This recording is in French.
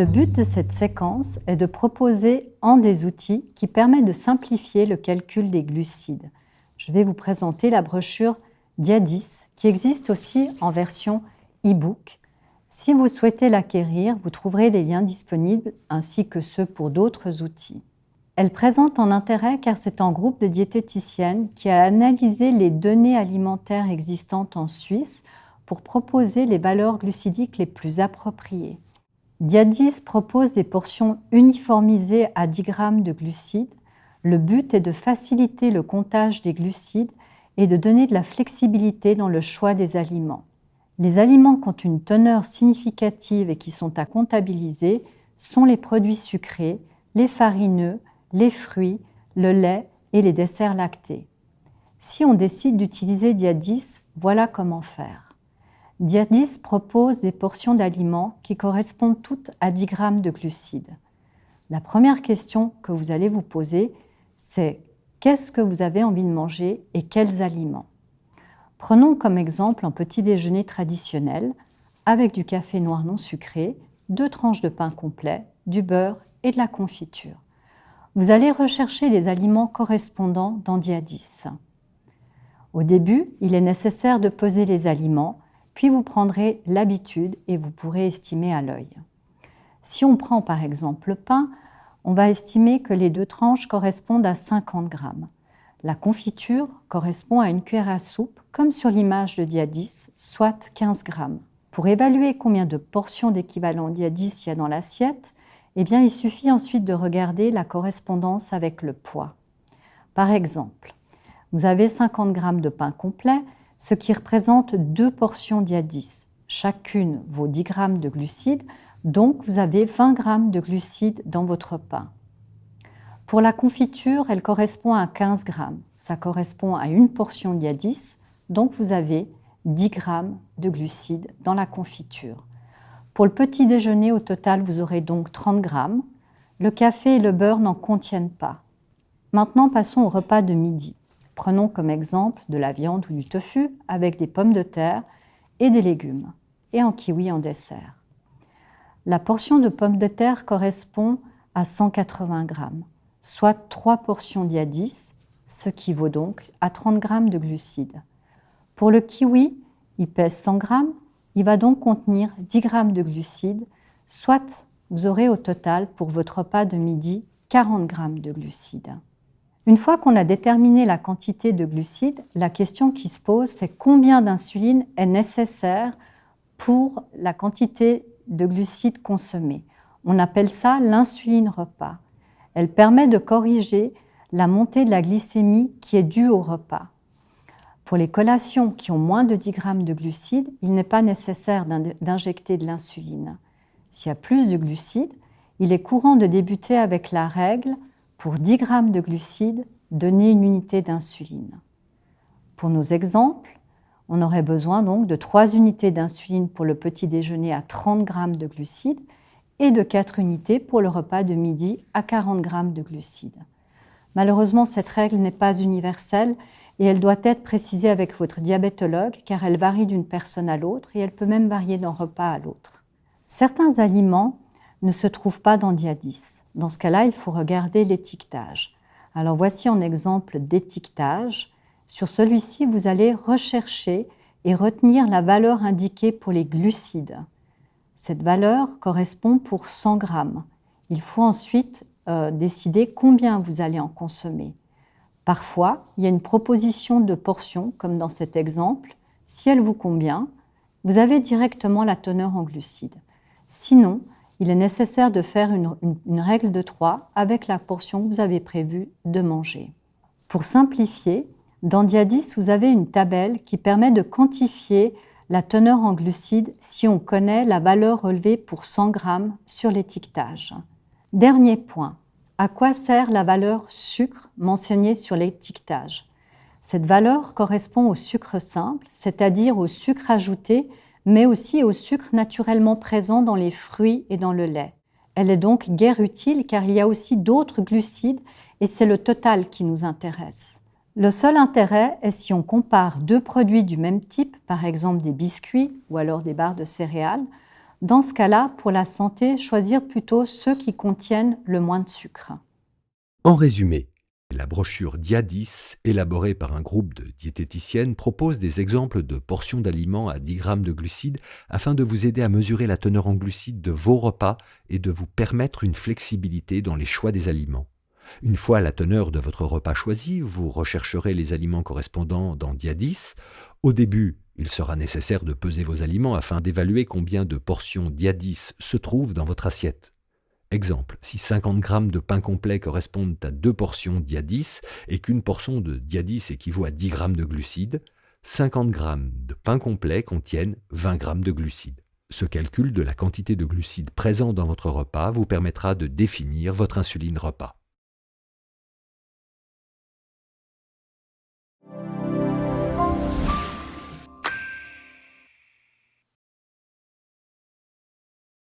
Le but de cette séquence est de proposer un des outils qui permet de simplifier le calcul des glucides. Je vais vous présenter la brochure Diadis qui existe aussi en version e-book. Si vous souhaitez l'acquérir, vous trouverez les liens disponibles ainsi que ceux pour d'autres outils. Elle présente un intérêt car c'est un groupe de diététiciennes qui a analysé les données alimentaires existantes en Suisse pour proposer les valeurs glucidiques les plus appropriées. Diadis propose des portions uniformisées à 10 grammes de glucides. Le but est de faciliter le comptage des glucides et de donner de la flexibilité dans le choix des aliments. Les aliments qui ont une teneur significative et qui sont à comptabiliser sont les produits sucrés, les farineux, les fruits, le lait et les desserts lactés. Si on décide d'utiliser Diadis, voilà comment faire. Diadis propose des portions d'aliments qui correspondent toutes à 10 grammes de glucides. La première question que vous allez vous poser, c'est qu'est-ce que vous avez envie de manger et quels aliments? Prenons comme exemple un petit déjeuner traditionnel avec du café noir non sucré, 2 tranches de pain complet, du beurre et de la confiture. Vous allez rechercher les aliments correspondants dans Diadis. Au début, il est nécessaire de peser les aliments, puis vous prendrez l'habitude et vous pourrez estimer à l'œil. Si on prend par exemple le pain, on va estimer que les 2 tranches correspondent à 50 grammes. La confiture correspond à une cuillère à soupe, comme sur l'image de Diadis, soit 15 grammes. Pour évaluer combien de portions d'équivalent Diadis il y a dans l'assiette, eh bien, il suffit ensuite de regarder la correspondance avec le poids. Par exemple, vous avez 50 grammes de pain complet, ce qui représente 2 portions Diadis. Chacune vaut 10 grammes de glucides, donc vous avez 20 grammes de glucides dans votre pain. Pour la confiture, elle correspond à 15 grammes. Ça correspond à une portion Diadis, donc vous avez 10 grammes de glucides dans la confiture. Pour le petit déjeuner, au total, vous aurez donc 30 grammes. Le café et le beurre n'en contiennent pas. Maintenant, passons au repas de midi. Prenons comme exemple de la viande ou du tofu avec des pommes de terre et des légumes, et un kiwi en dessert. La portion de pommes de terre correspond à 180 grammes, soit 3 portions Diadis, ce qui vaut donc à 30 grammes de glucides. Pour le kiwi, il pèse 100 grammes, il va donc contenir 10 grammes de glucides, soit vous aurez au total pour votre repas de midi 40 grammes de glucides. Une fois qu'on a déterminé la quantité de glucides, la question qui se pose, c'est combien d'insuline est nécessaire pour la quantité de glucides consommés. On appelle ça l'insuline repas. Elle permet de corriger la montée de la glycémie qui est due au repas. Pour les collations qui ont moins de 10 grammes de glucides, il n'est pas nécessaire d'injecter de l'insuline. S'il y a plus de glucides, il est courant de débuter avec la règle pour 10 grammes de glucides, donner une unité d'insuline. Pour nos exemples, on aurait besoin donc de 3 unités d'insuline pour le petit déjeuner à 30 grammes de glucides et de 4 unités pour le repas de midi à 40 grammes de glucides. Malheureusement, cette règle n'est pas universelle et elle doit être précisée avec votre diabétologue car elle varie d'une personne à l'autre et elle peut même varier d'un repas à l'autre. Certains aliments ne se trouvent pas dans Diadis. Dans ce cas-là, il faut regarder l'étiquetage. Alors voici un exemple d'étiquetage. Sur celui-ci, vous allez rechercher et retenir la valeur indiquée pour les glucides. Cette valeur correspond pour 100 grammes. Il faut ensuite décider combien vous allez en consommer. Parfois, il y a une proposition de portions, comme dans cet exemple. Si elle vous convient, vous avez directement la teneur en glucides. Sinon, il est nécessaire de faire une règle de 3 avec la portion que vous avez prévu de manger. Pour simplifier, dans Diadis, vous avez une tabelle qui permet de quantifier la teneur en glucides si on connaît la valeur relevée pour 100 grammes sur l'étiquetage. Dernier point, à quoi sert la valeur sucre mentionnée sur l'étiquetage? Cette valeur correspond au sucre simple, c'est-à-dire au sucre ajouté, mais aussi au sucre naturellement présent dans les fruits et dans le lait. Elle est donc guère utile car il y a aussi d'autres glucides et c'est le total qui nous intéresse. Le seul intérêt est si on compare 2 produits du même type, par exemple des biscuits ou alors des barres de céréales. Dans ce cas-là, pour la santé, choisir plutôt ceux qui contiennent le moins de sucre. En résumé, la brochure Dia10, élaborée par un groupe de diététiciennes, propose des exemples de portions d'aliments à 10 grammes de glucides afin de vous aider à mesurer la teneur en glucides de vos repas et de vous permettre une flexibilité dans les choix des aliments. Une fois la teneur de votre repas choisie, vous rechercherez les aliments correspondants dans Dia10. Au début, il sera nécessaire de peser vos aliments afin d'évaluer combien de portions Dia10 se trouvent dans votre assiette. Exemple, si 50 grammes de pain complet correspondent à 2 portions Dia10 et qu'une portion de Dia10 équivaut à 10 grammes de glucides, 50 grammes de pain complet contiennent 20 grammes de glucides. Ce calcul de la quantité de glucides présents dans votre repas vous permettra de définir votre insuline repas.